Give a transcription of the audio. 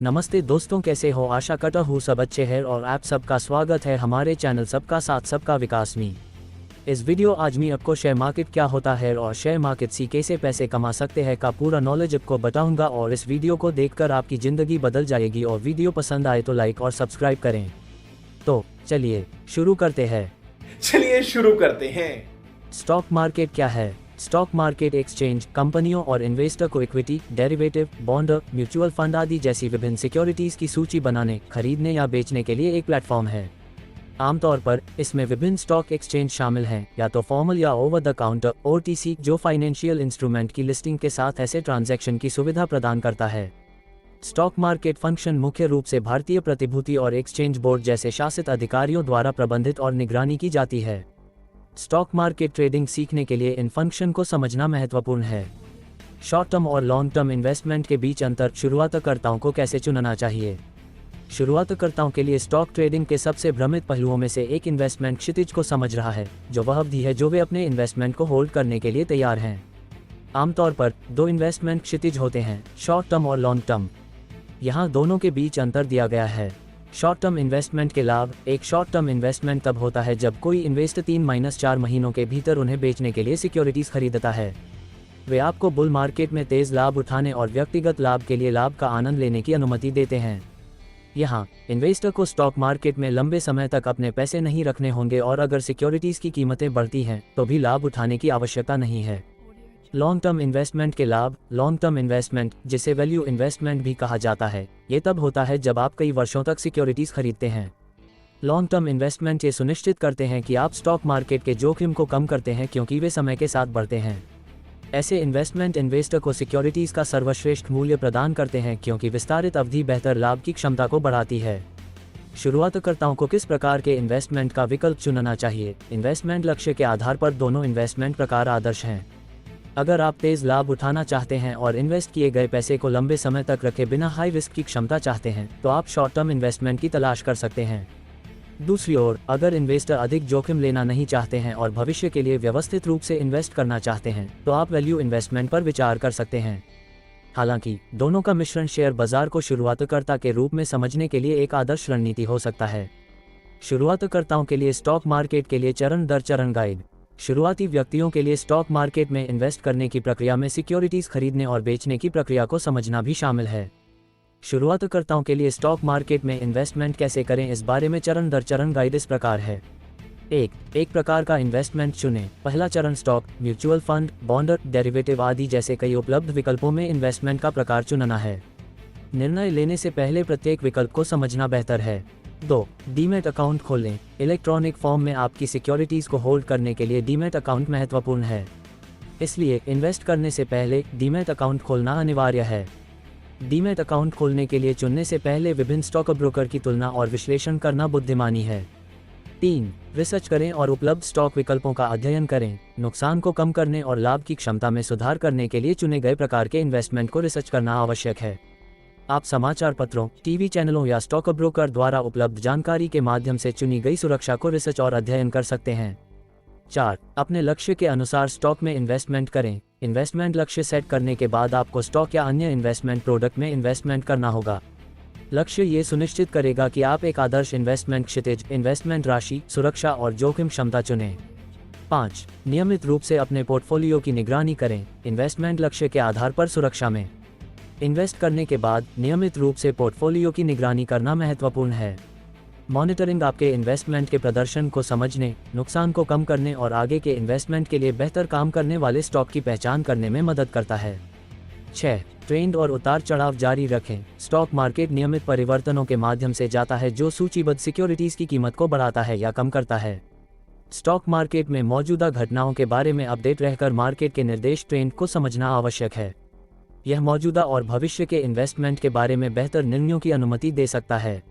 नमस्ते दोस्तों, कैसे हो? आशा करता हूँ सब अच्छे हैं और आप सबका स्वागत है हमारे चैनल सबका साथ सबका विकास में। इस वीडियो आज मैं आपको शेयर मार्केट क्या होता है और शेयर मार्केट से कैसे पैसे कमा सकते हैं का पूरा नॉलेज आपको बताऊंगा और इस वीडियो को देखकर आपकी ज़िंदगी बदल जाएगी। और वीडियो पसंद आए तो लाइक और सब्सक्राइब करें। तो चलिए शुरू करते हैं। स्टॉक मार्केट क्या है? स्टॉक मार्केट एक्सचेंज कंपनियों और इन्वेस्टर को equity, derivative, bond, mutual fund आदि जैसी विभिन्न सिक्योरिटीज की सूची बनाने, खरीदने या बेचने के लिए एक प्लेटफॉर्म है। आमतौर पर इसमें विभिन्न स्टॉक एक्सचेंज शामिल हैं, या तो फॉर्मल या ओवर द काउंटर OTC, जो फाइनेंशियल इंस्ट्रूमेंट की लिस्टिंग के साथ ऐसे ट्रांजैक्शन की सुविधा प्रदान करता है। स्टॉक मार्केट फंक्शन मुख्य रूप से भारतीय प्रतिभूति और एक्सचेंज बोर्ड जैसे शासित अधिकारियों द्वारा प्रबंधित और निगरानी की जाती है। स्टॉक मार्केट ट्रेडिंग सीखने के लिए इन फंक्शन को समझना महत्वपूर्ण है। शॉर्ट टर्म और लॉन्ग टर्म इन्वेस्टमेंट के बीच अंतर। शुरुआतकर्ताओं को कैसे चुनना चाहिए? शुरुआतकर्ताओं के लिए स्टॉक ट्रेडिंग के सबसे भ्रमित पहलुओं में से एक इन्वेस्टमेंट क्षितिज को समझ रहा है, जो वह अवधि है जो वे अपने इन्वेस्टमेंट को होल्ड करने के लिए तैयार हैं। आमतौर पर दो इन्वेस्टमेंट क्षितिज होते हैं, शॉर्ट टर्म और लॉन्ग टर्म। यहाँ दोनों के बीच अंतर दिया गया है। शॉर्ट टर्म इन्वेस्टमेंट के लाभ। एक शॉर्ट टर्म इन्वेस्टमेंट तब होता है जब कोई इन्वेस्टर 3-4 महीनों के भीतर उन्हें बेचने के लिए सिक्योरिटीज खरीदता है। वे आपको बुल मार्केट में तेज लाभ उठाने और व्यक्तिगत लाभ के लिए लाभ का आनंद लेने की अनुमति देते हैं। यहाँ इन्वेस्टर को स्टॉक मार्केट में लंबे समय तक अपने पैसे नहीं रखने होंगे और अगर सिक्योरिटीज की कीमतें बढ़ती हैं तो भी लाभ उठाने की आवश्यकता नहीं है। लॉन्ग टर्म इन्वेस्टमेंट के लाभ। लॉन्ग टर्म इन्वेस्टमेंट, जिसे वैल्यू इन्वेस्टमेंट भी कहा जाता है, ये तब होता है जब आप कई वर्षों तक सिक्योरिटीज खरीदते हैं। लॉन्ग टर्म इन्वेस्टमेंट ये सुनिश्चित करते हैं कि आप स्टॉक मार्केट के जोखिम को कम करते हैं क्योंकि वे समय के साथ बढ़ते हैं। ऐसे इन्वेस्टमेंट इन्वेस्टर को सिक्योरिटीज का सर्वश्रेष्ठ मूल्य प्रदान करते हैं क्योंकि विस्तारित अवधि बेहतर लाभ की क्षमता को बढ़ाती है। शुरुआतकर्ताओं को किस प्रकार के इन्वेस्टमेंट का विकल्प चुनना चाहिए? इन्वेस्टमेंट लक्ष्य के आधार पर दोनों इन्वेस्टमेंट प्रकार आदर्श हैं। अगर आप तेज लाभ उठाना चाहते हैं और इन्वेस्ट किए गए पैसे को लंबे समय तक रखे बिना हाई रिस्क की क्षमता चाहते हैं, तो आप शॉर्ट टर्म इन्वेस्टमेंट की तलाश कर सकते हैं। दूसरी ओर, अगर इन्वेस्टर अधिक जोखिम लेना नहीं चाहते हैं और भविष्य के लिए व्यवस्थित रूप से इन्वेस्ट करना चाहते हैं, तो आप वैल्यू इन्वेस्टमेंट पर विचार कर सकते हैं। हालांकि दोनों का मिश्रण शेयर बाजार को शुरुआतकर्ता के रूप में समझने के लिए एक आदर्श रणनीति हो सकता है। शुरुआतकर्ताओं के लिए स्टॉक मार्केट के लिए चरण दर चरण गाइड। शुरुआती व्यक्तियों के लिए स्टॉक मार्केट में इन्वेस्ट करने की प्रक्रिया में सिक्योरिटीज खरीदने और बेचने की प्रक्रिया को समझना भी शामिल है। शुरुआतकर्ताओं के लिए स्टॉक मार्केट में इन्वेस्टमेंट कैसे करें, इस बारे में चरण दर चरण गाइड इस प्रकार है। एक प्रकार का इन्वेस्टमेंट चुनें। पहला चरण stock, mutual fund, bond, derivative आदि जैसे कई उपलब्ध विकल्पों में इन्वेस्टमेंट का प्रकार चुनना है। निर्णय लेने से पहले प्रत्येक विकल्प को समझना बेहतर है। 2. डीमैट अकाउंट खोलें। इलेक्ट्रॉनिक फॉर्म में आपकी सिक्योरिटीज को होल्ड करने के लिए डीमैट अकाउंट महत्वपूर्ण है, इसलिए इन्वेस्ट करने से पहले डीमैट अकाउंट खोलना अनिवार्य है। डीमैट अकाउंट खोलने के लिए चुनने से पहले विभिन्न स्टॉक ब्रोकर की तुलना और विश्लेषण करना बुद्धिमानी है। 3. रिसर्च करें और उपलब्ध स्टॉक विकल्पों का अध्ययन करें। नुकसान को कम करने और लाभ की क्षमता में सुधार करने के लिए चुने गए प्रकार के इन्वेस्टमेंट को रिसर्च करना आवश्यक है। आप समाचार पत्रों, टीवी चैनलों या स्टॉक ब्रोकर द्वारा उपलब्ध जानकारी के माध्यम से चुनी गई सुरक्षा को रिसर्च और अध्ययन कर सकते हैं। 4. अपने लक्ष्य के अनुसार स्टॉक में इन्वेस्टमेंट करें। इन्वेस्टमेंट लक्ष्य सेट करने के बाद आपको स्टॉक या अन्य इन्वेस्टमेंट प्रोडक्ट में इन्वेस्टमेंट करना होगा। लक्ष्य ये सुनिश्चित करेगा कि आप एक आदर्श इन्वेस्टमेंट क्षितिज, इन्वेस्टमेंट राशि, सुरक्षा और जोखिम क्षमता चुनें। 5. नियमित रूप से अपने पोर्टफोलियो की निगरानी करें। इन्वेस्टमेंट लक्ष्य के आधार पर सुरक्षा में इन्वेस्ट करने के बाद नियमित रूप से पोर्टफोलियो की निगरानी करना महत्वपूर्ण है। मॉनिटरिंग आपके इन्वेस्टमेंट के प्रदर्शन को समझने, नुकसान को कम करने और आगे के इन्वेस्टमेंट के लिए बेहतर काम करने वाले स्टॉक की पहचान करने में मदद करता है। 6. ट्रेंड और उतार चढ़ाव जारी रखें। स्टॉक मार्केट नियमित परिवर्तनों के माध्यम से जाता है जो सूचीबद्ध सिक्योरिटीज की कीमत को बढ़ाता है या कम करता है। स्टॉक मार्केट में मौजूदा घटनाओं के बारे में अपडेट रहकर मार्केट के निर्देश ट्रेंड को समझना आवश्यक है। यह मौजूदा और भविष्य के इन्वेस्टमेंट के बारे में बेहतर निर्णयों की अनुमति दे सकता है।